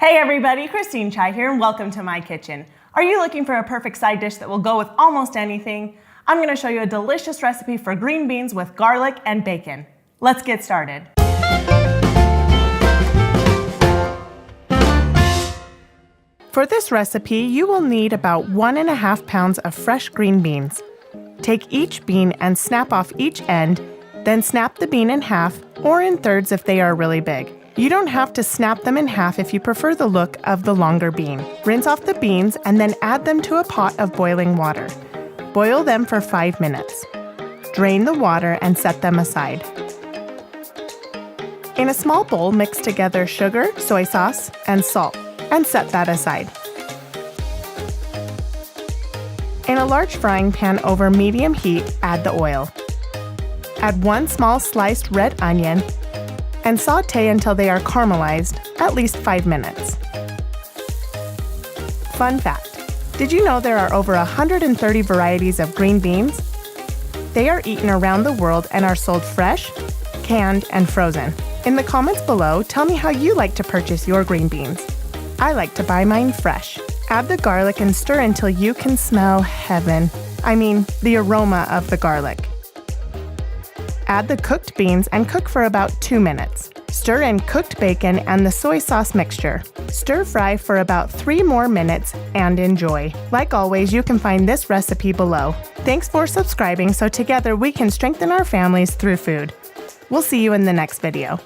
Hey everybody, Christine Chai here and welcome to my kitchen. Are you looking for a perfect side dish that will go with almost anything? I'm going to show you a delicious recipe for green beans with garlic and bacon. Let's get started. For this recipe, you will need about 1.5 pounds of fresh green beans. Take each bean and snap off each end, then snap the bean in half or in thirds if they are really big. You don't have to snap them in half if you prefer the look of the longer bean. Rinse off the beans and then add them to a pot of boiling water. Boil them for 5 minutes. Drain the water and set them aside. In a small bowl, mix together sugar, soy sauce, and salt, and set that aside. In a large frying pan over medium heat, add the oil. Add 1 small sliced red onion and saute until they are caramelized, at least 5 minutes. Fun fact, did you know there are over 130 varieties of green beans? They are eaten around the world and are sold fresh, canned, and frozen. In the comments below, tell me how you like to purchase your green beans. I like to buy mine fresh. Add the garlic and stir until you can smell heaven. I mean, the aroma of the garlic. Add the cooked beans and cook for about 2 minutes. Stir in cooked bacon and the soy sauce mixture. Stir fry for about 3 more minutes and enjoy. Like always, you can find this recipe below. Thanks for subscribing so together we can strengthen our families through food. We'll see you in the next video.